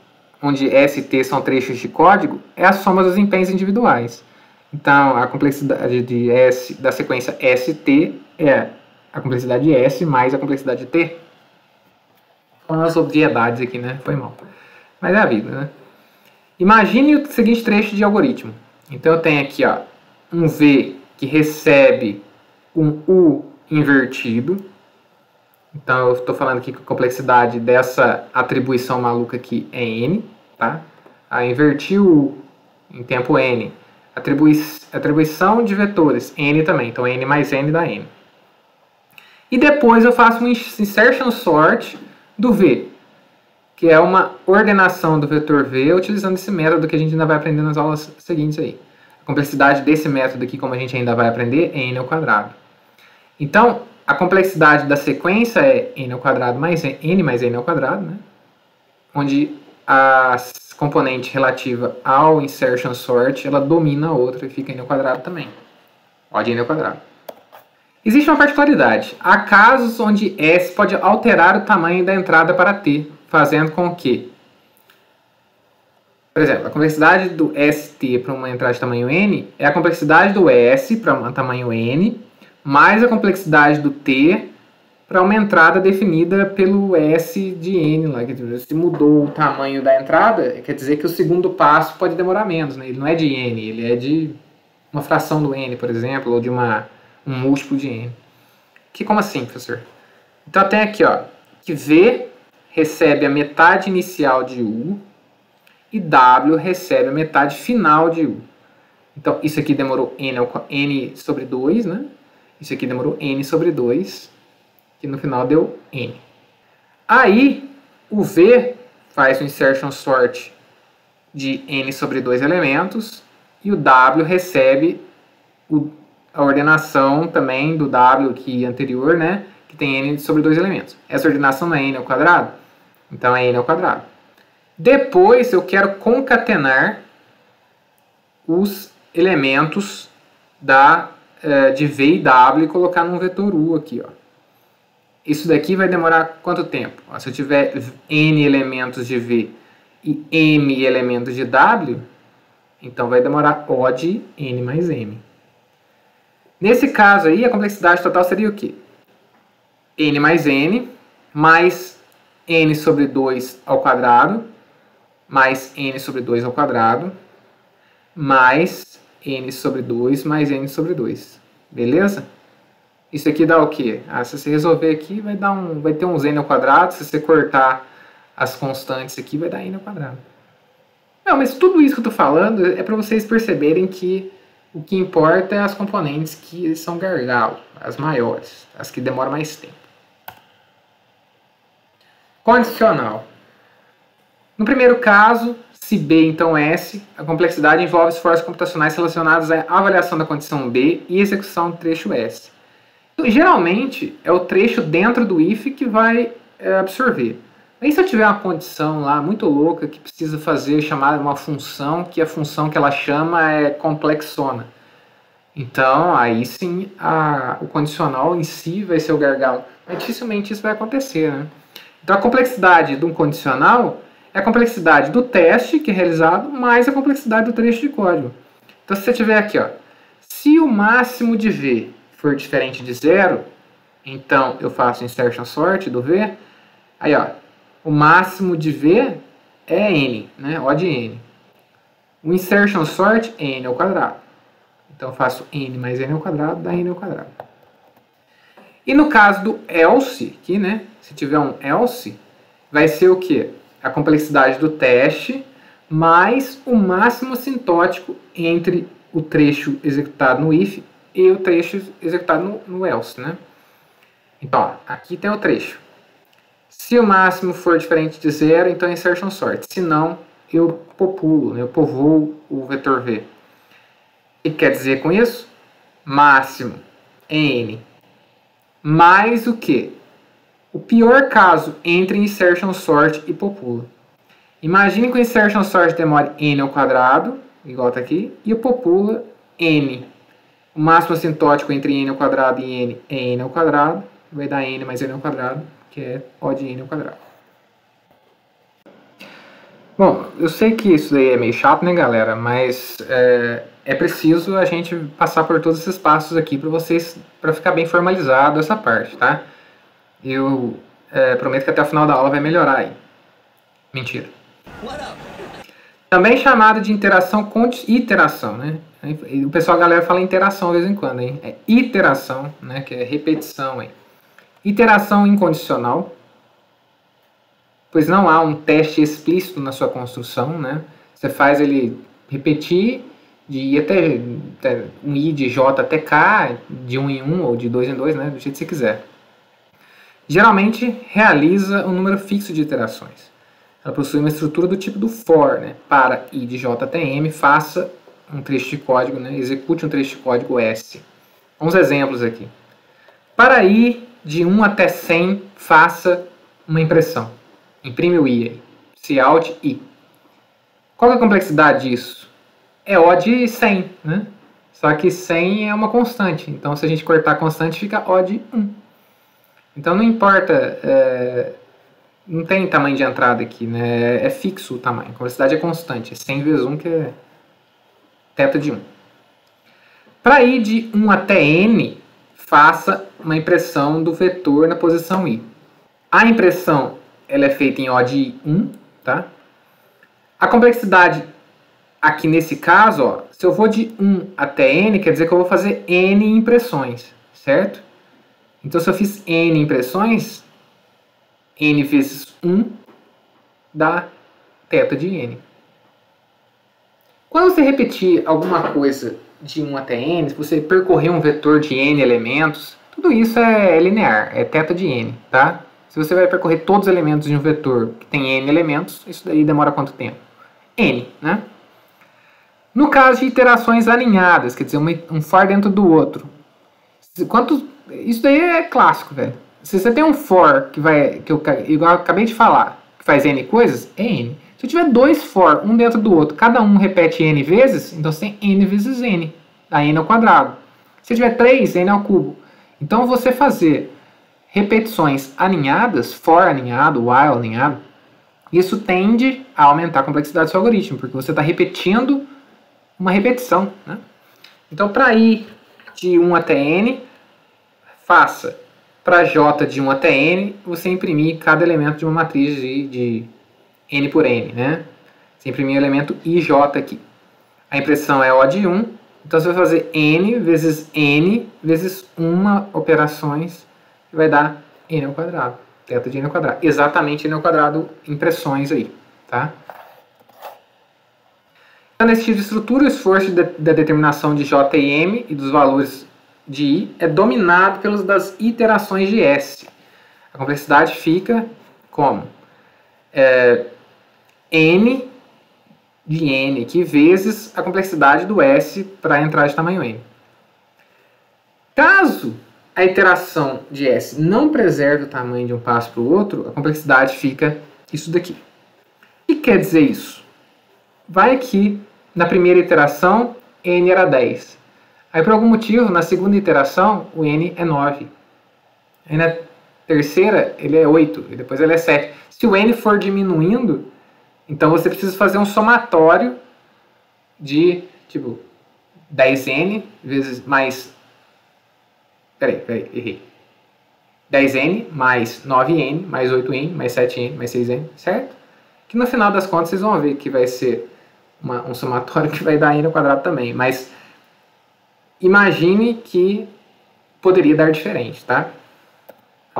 onde ST são trechos de código, é a soma dos desempenhos individuais. Então a complexidade de S da sequência ST é a complexidade S mais a complexidade T. Umas obviedades aqui, né? Foi mal. Mas é a vida, né? Imagine o seguinte trecho de algoritmo. Então eu tenho aqui, ó, um V que recebe um U invertido. Então eu estou falando aqui que a complexidade dessa atribuição maluca aqui é N, tá? Aí inverti o U em tempo N. Atribuição de vetores, N também. Então N mais N dá N. E depois eu faço um insertion sort do V, que é uma ordenação do vetor V utilizando esse método que a gente ainda vai aprender nas aulas seguintes aí. A complexidade desse método aqui, como a gente ainda vai aprender, é n ao quadrado. Então, a complexidade da sequência é n ao quadrado mais n ao quadrado, né? Onde a componente relativa ao insertion sort, ela domina a outra e fica n ao quadrado também. O de n ao quadrado. Existe uma particularidade. Há casos onde S pode alterar o tamanho da entrada para T, fazendo com que, por exemplo, a complexidade do ST para uma entrada de tamanho N é a complexidade do S para um tamanho N, mais a complexidade do T para uma entrada definida pelo S de N. Lá. Se mudou o tamanho da entrada, quer dizer que o segundo passo pode demorar menos. Né? Ele não é de N, ele é de uma fração do N, por exemplo, ou de um múltiplo de N. Como assim, professor? Então tem aqui, ó, que V recebe a metade inicial de U e W recebe a metade final de U. Então, isso aqui demorou N sobre 2, né? Isso aqui demorou N sobre 2, que no final deu N. Aí, o V faz o insertion sort de N sobre 2 elementos e o W recebe a ordenação também do W aqui anterior, né? Que tem N sobre 2 elementos. Essa ordenação não é N ao quadrado? Então é N ao quadrado. Depois eu quero concatenar os elementos de V e W e colocar num vetor U aqui, ó. Isso daqui vai demorar quanto tempo? Ó, se eu tiver N elementos de V e M elementos de W, então vai demorar O de N mais M. Nesse caso aí, a complexidade total seria o quê? N mais N, mais N sobre 2 ao quadrado, mais N sobre 2 ao quadrado, mais N sobre 2 mais N sobre 2. Beleza? Isso aqui dá o quê? Se você resolver aqui, vai ter uns N ao quadrado. Se você cortar as constantes aqui, vai dar N ao quadrado. Não, mas tudo isso que eu estou falando é para vocês perceberem que o que importa é as componentes que são gargalo, as maiores, as que demoram mais tempo. Condicional. No primeiro caso, se B então S, a complexidade envolve esforços computacionais relacionados à avaliação da condição B e execução do trecho S. Então, geralmente, é o trecho dentro do if que vai absorver. Aí se eu tiver uma condição lá muito louca que precisa chamar uma função, que a função que ela chama é complexona. Então, aí sim, o condicional em si vai ser o gargalo. Mas dificilmente isso vai acontecer, né? Então, a complexidade de um condicional é a complexidade do teste que é realizado mais a complexidade do trecho de código. Então, se você tiver aqui, ó, se o máximo de V for diferente de 0, então eu faço insertion sort do V. Aí, ó, o máximo de V é N, né? O de N. O insertion sort é N ao quadrado. Então eu faço N mais N ao quadrado, dá N ao quadrado. E no caso do else, aqui, né? Se tiver um else, vai ser o quê? A complexidade do teste mais o máximo assintótico entre o trecho executado no if e o trecho executado no else, né? Então, ó, aqui tem o trecho. Se o máximo for diferente de 0, então é insertion sort. Se não, eu populo, né? Eu povuo o vetor V. O que quer dizer com isso? Máximo N mais o quê? O pior caso entre insertion sort e popula. Imagine que o insertion sort demore N ao quadrado, igual está aqui, e o popula N. O máximo assintótico entre N ao quadrado e N é N ao quadrado, vai dar N mais N ao quadrado, que é O de N ao quadrado. Bom, eu sei que isso daí é meio chato, né, galera? Mas é preciso a gente passar por todos esses passos aqui para vocês, para ficar bem formalizado essa parte, tá? Eu prometo que até o final da aula vai melhorar aí. Mentira. Também chamado de interação com iteração, né? O pessoal, a galera, fala interação de vez em quando, hein? É iteração, né? Que é repetição, hein? Iteração incondicional, pois não há um teste explícito na sua construção, né? Você faz ele repetir de I até um I de J até K, de 1 em 1 ou de 2 em 2, né? Do jeito que você quiser. Geralmente realiza um número fixo de iterações. Ela possui uma estrutura do tipo do for, né? Para I de J até M, faça um trecho de código, né? Execute um trecho de código S. Uns exemplos aqui. Para I de 1 até 100, faça uma impressão. Imprime o I aí. Cout I. Qual é a complexidade disso? É O de 100, né? Só que 100 é uma constante. Então, se a gente cortar a constante, fica O de 1. Então, não importa, não tem tamanho de entrada aqui, né? É fixo o tamanho. A complexidade é constante. É 100 vezes 1, que é θ de 1. Para I de 1 até N, faça uma impressão do vetor na posição I. A impressão ela é feita em O de 1, tá? A complexidade aqui nesse caso, ó, se eu vou de 1 até N, quer dizer que eu vou fazer N impressões, certo? Então, se eu fiz N impressões, n vezes 1 dá θ de n. Quando você repetir alguma coisa de 1 até n, se você percorrer um vetor de n elementos, tudo isso é linear, é θ de n, tá? Se você vai percorrer todos os elementos de um vetor que tem n elementos, isso daí demora quanto tempo? N, né? No caso de iterações alinhadas, quer dizer, um for dentro do outro, isso daí é clássico, velho. Se você tem um for igual eu acabei de falar, que faz n coisas, é n. Se eu tiver dois for, um dentro do outro, cada um repete n vezes, então você tem n vezes n, a n ao quadrado. Se eu tiver 3, n ao cubo. Então você fazer repetições alinhadas, for alinhado, while alinhado, isso tende a aumentar a complexidade do seu algoritmo, porque você está repetindo uma repetição, né? Então, para ir de 1 até n, faça para j de 1 até n, você imprimir cada elemento de uma matriz de n por n, né? Você imprimir o elemento ij aqui. A impressão é O de 1, então você vai fazer n vezes 1 operações, que vai dar n ao quadrado, θ de n ao quadrado. Exatamente n ao quadrado impressões aí, tá? Então, nesse tipo de estrutura, o esforço da determinação de j e m e dos valores de i é dominado pelos das iterações de s. A complexidade fica como? N de n aqui vezes a complexidade do s para entrar de tamanho n. Caso a iteração de s não preserve o tamanho de um passo para o outro, a complexidade fica isso daqui. O que quer dizer isso? Vai que na primeira iteração n era 10. Aí por algum motivo, na segunda iteração, o n é 9. Aí na terceira ele é 8, e depois ele é 7. Se o n for diminuindo, então você precisa fazer um somatório de, tipo, 10n vezes mais... Peraí, errei. 10n mais 9n, mais 8n, mais 7n, mais 6n, certo? Que no final das contas vocês vão ver que vai ser um somatório que vai dar n ao quadrado também. Mas imagine que poderia dar diferente, tá?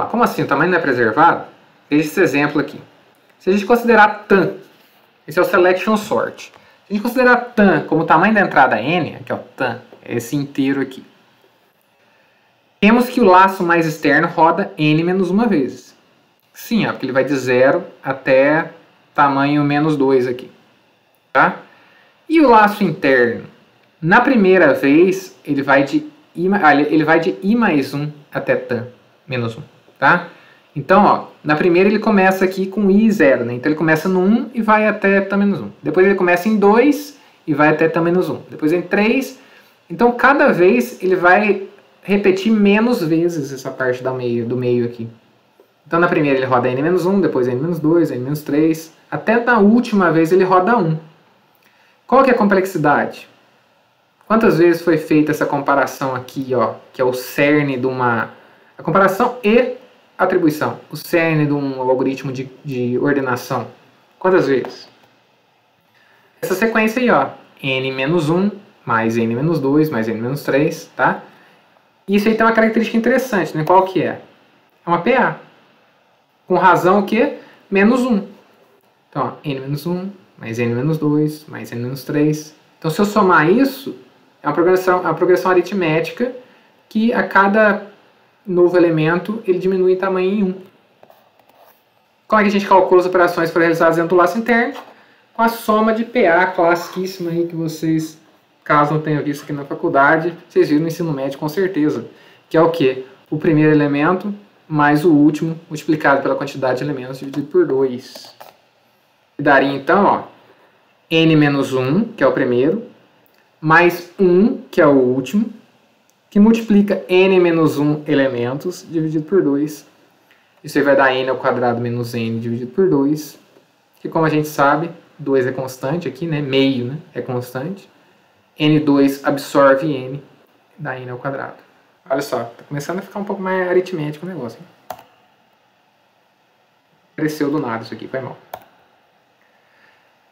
Como assim? O tamanho não é preservado? Veja esse exemplo aqui. Se a gente considerar tan, esse é o selection sort. Se a gente considerar tan como o tamanho da entrada n, aqui ó, tan, é esse inteiro aqui. Temos que o laço mais externo roda n menos uma vezes. Sim, ó, porque ele vai de 0 até tamanho menos 2 aqui. Tá? E o laço interno? Na primeira vez, ele vai de i mais 1 até tan menos 1. Tá? Então, ó, na primeira ele começa aqui com i 0, né? Então ele começa no 1 e vai até tan menos 1. Depois ele começa em 2 e vai até tan menos 1. Depois em 3. Então, cada vez ele vai repetir menos vezes essa parte do meio aqui. Então, na primeira ele roda n-1, depois n-2, n-3, até na última vez ele roda 1. Qual que é a complexidade? Quantas vezes foi feita essa comparação aqui, ó, que é o cerne de uma... A comparação e atribuição, o cerne de um algoritmo de ordenação. Quantas vezes? Essa sequência aí, ó, n-1 mais n-2 mais n-3, tá? Isso aí tem uma característica interessante, né? Qual que é? É uma PA. Com razão o quê? Menos 1. Então, ó, n-1 mais n-2 mais n-3. Então, se eu somar isso, é uma progressão aritmética que a cada novo elemento ele diminui em tamanho em 1. Como é que a gente calcula as operações que foram realizadas dentro do laço interno? Com a soma de PA classiquíssima aí que vocês, caso não tenham visto aqui na faculdade, vocês viram no ensino médio com certeza. Que é o quê? O primeiro elemento mais o último multiplicado pela quantidade de elementos dividido por 2. E daria então, ó, n-1, que é o primeiro, mais 1, que é o último, que multiplica n-1 elementos dividido por 2. Isso aí vai dar n ao quadrado menos n dividido por 2, que como a gente sabe, 2 é constante aqui, né? Meio, né? É constante. n2 absorve n, dá n ao quadrado. Olha só, tá começando a ficar um pouco mais aritmético o negócio, hein? Cresceu do nada isso aqui, foi mal.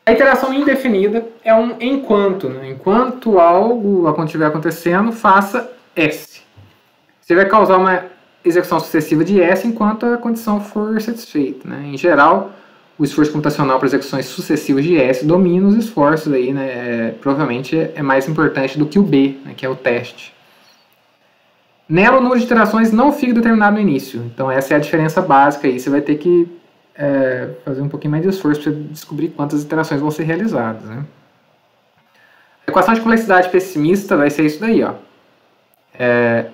A iteração indefinida é um enquanto, né? Enquanto algo estiver acontecendo, faça S. Você vai causar execução sucessiva de S enquanto a condição for satisfeita, né? Em geral, o esforço computacional para execuções sucessivas de S domina os esforços aí, né? Provavelmente é mais importante do que o B, né? Que é o teste. Nela, o número de iterações não fica determinado no início. Então, essa é a diferença básica aí. Você vai ter que fazer um pouquinho mais de esforço para descobrir quantas iterações vão ser realizadas, né? A equação de complexidade pessimista vai ser isso daí, ó.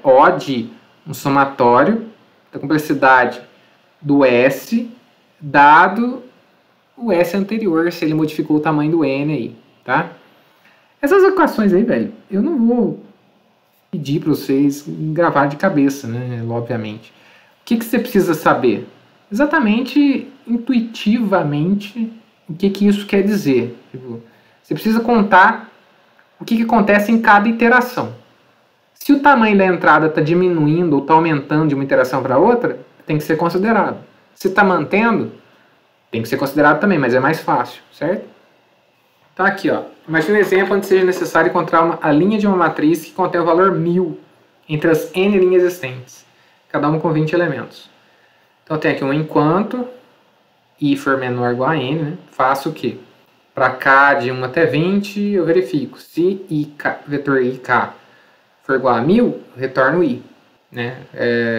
O de um somatório da complexidade do S, dado o S anterior, se ele modificou o tamanho do N aí, tá? Essas equações aí, velho, eu não vou pedir para vocês gravar de cabeça, né, obviamente. O que você precisa saber? Exatamente, intuitivamente, o que isso quer dizer. Tipo, você precisa contar o que acontece em cada iteração. Se o tamanho da entrada está diminuindo ou está aumentando de uma iteração para outra, tem que ser considerado. Se está mantendo, tem que ser considerado também, mas é mais fácil, certo? Então aqui, ó, imagine um exemplo onde seja necessário encontrar a linha de uma matriz que contém o valor 1000 entre as n linhas existentes, cada uma com 20 elementos. Então eu tenho aqui um enquanto i for menor ou igual a n, né? Faço o quê? Para k de 1 até 20, eu verifico. Se vetor ik for igual a 1000, eu retorno i, né?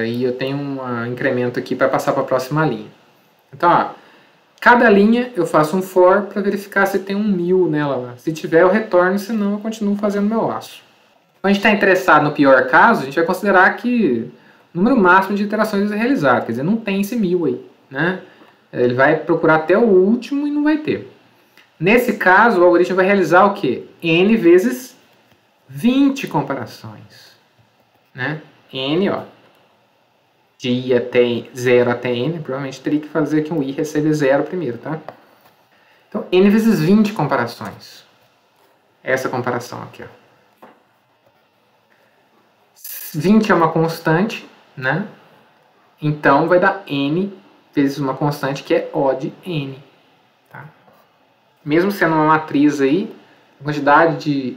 E eu tenho um incremento aqui para passar para a próxima linha. Então, ó, cada linha eu faço um for para verificar se tem um 1000 nela lá. Se tiver, eu retorno, senão eu continuo fazendo meu laço. Quando a gente está interessado no pior caso, a gente vai considerar que o número máximo de iterações é realizado, quer dizer, não tem esse 1000 aí, né? Ele vai procurar até o último e não vai ter. Nesse caso, o algoritmo vai realizar o quê? N vezes 20 comparações, né? N, ó, de i até 0 até n, provavelmente teria que fazer que um i receba 0 primeiro, tá? Então, n vezes 20 comparações. Essa comparação aqui, ó. 20 é uma constante, né? Então, vai dar n vezes uma constante que é O de n, tá? Mesmo sendo uma matriz aí, a quantidade de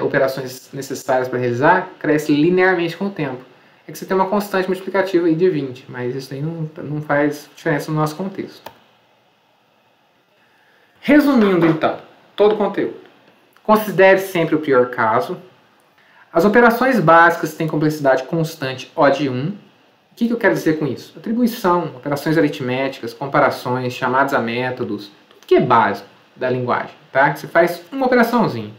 operações necessárias para realizar cresce linearmente com o tempo. É que você tem uma constante multiplicativa aí de 20, mas isso aí não faz diferença no nosso contexto. Resumindo, então, todo o conteúdo. Considere sempre o pior caso. As operações básicas têm complexidade constante O de 1. O que eu quero dizer com isso? Atribuição, operações aritméticas, comparações, chamadas a métodos, tudo que é básico da linguagem, tá? Você faz uma operaçãozinha.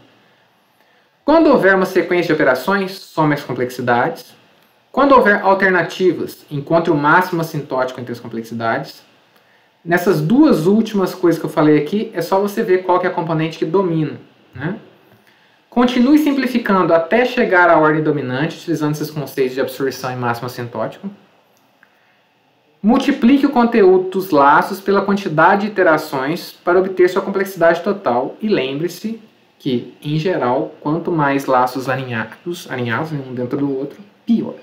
Quando houver uma sequência de operações, some as complexidades. Quando houver alternativas, encontre o máximo assintótico entre as complexidades. Nessas duas últimas coisas que eu falei aqui, é só você ver qual que é a componente que domina, né? Continue simplificando até chegar à ordem dominante, utilizando esses conceitos de absorção e máximo assintótico. Multiplique o conteúdo dos laços pela quantidade de iterações para obter sua complexidade total. E lembre-se que, em geral, quanto mais laços alinhados um dentro do outro, pior.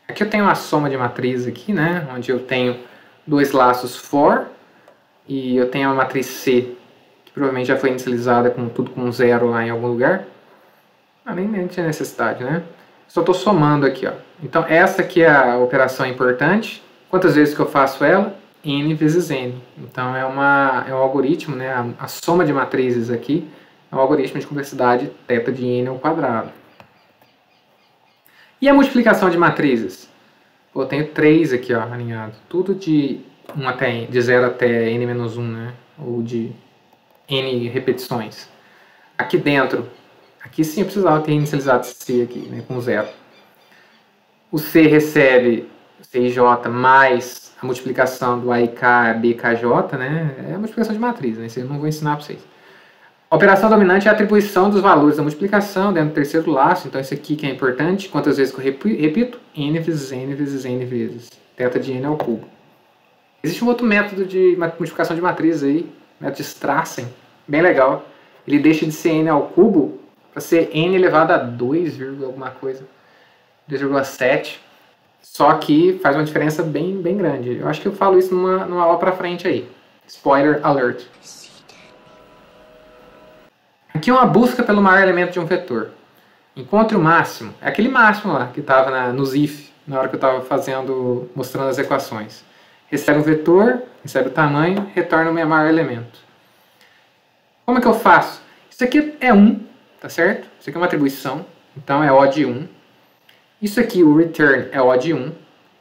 Aqui eu tenho uma soma de matriz aqui, né? Onde eu tenho dois laços for e eu tenho a matriz C, que provavelmente já foi inicializada com tudo com 0 lá em algum lugar. Nem tinha necessidade, né? Só estou somando aqui, ó. Então essa aqui é a operação importante. Quantas vezes que eu faço ela? N vezes N. Então é um algoritmo, né? A soma de matrizes aqui é um algoritmo de complexidade θ de N ao quadrado. E a multiplicação de matrizes? Pô, eu tenho 3 aqui, ó, alinhado. Tudo de 0 até n-1, né? Ou de n repetições. Aqui dentro, aqui sim eu precisava ter inicializado C aqui, né? Com 0. O C recebe CIJ mais a multiplicação do AIK BKJ, né? É a multiplicação de matriz, né? Isso eu não vou ensinar para vocês. A operação dominante é a atribuição dos valores da multiplicação dentro do terceiro laço. Então isso aqui que é importante. Quantas vezes que eu repito? N vezes N vezes N vezes. Θ de N ao cubo. Existe um outro método de multiplicação de matriz aí, método de Strassen, bem legal. Ele deixa de ser N ao cubo para ser N elevado a 2, alguma coisa. 2,7. Só que faz uma diferença bem grande. Eu acho que eu falo isso numa aula pra frente aí. Spoiler alert. Aqui é uma busca pelo maior elemento de um vetor. Encontre o máximo. É aquele máximo lá que estava nos if. na hora que eu estava mostrando as equações. Recebe o vetor, recebe o tamanho, retorna o meu maior elemento. Como é que eu faço? Isso aqui é 1, tá certo? Isso aqui é uma atribuição, então é O de 1. Isso aqui, o return, é O de 1.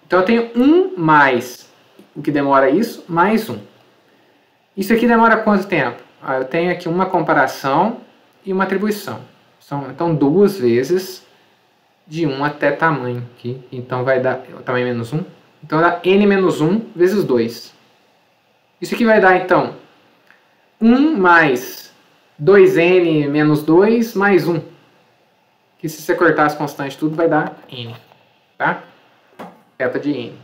Então eu tenho 1 mais o que demora isso, mais 1. Isso aqui demora quanto tempo? Eu tenho aqui uma comparação e uma atribuição. Então 2 vezes de 1 até tamanho aqui. Então vai dar tamanho menos 1. Então dá n menos 1 vezes 2. Isso aqui vai dar então 1 mais 2n menos 2 mais 1. Que se você cortar as constantes tudo vai dar n. Tá? Θ de n.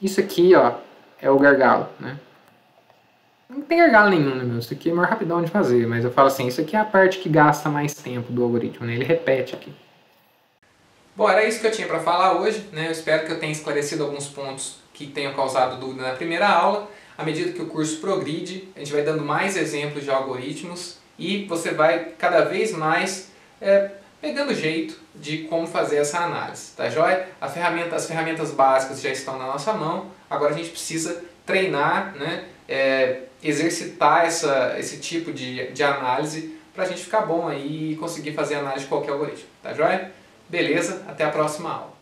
Isso aqui ó, é o gargalo. Né? Não tem gargalo nenhum, né, meu? Isso aqui é mais rapidão de fazer. Mas eu falo assim, isso aqui é a parte que gasta mais tempo do algoritmo. Né? Ele repete aqui. Bom, era isso que eu tinha para falar hoje, né? Eu espero que eu tenha esclarecido alguns pontos que tenham causado dúvida na primeira aula. À medida que o curso progride, a gente vai dando mais exemplos de algoritmos e você vai cada vez mais pegando jeito de como fazer essa análise, tá joia? As ferramentas básicas já estão na nossa mão, agora a gente precisa treinar, né? Exercitar esse tipo de análise para a gente ficar bom aí e conseguir fazer análise de qualquer algoritmo, tá joia? Beleza, até a próxima aula.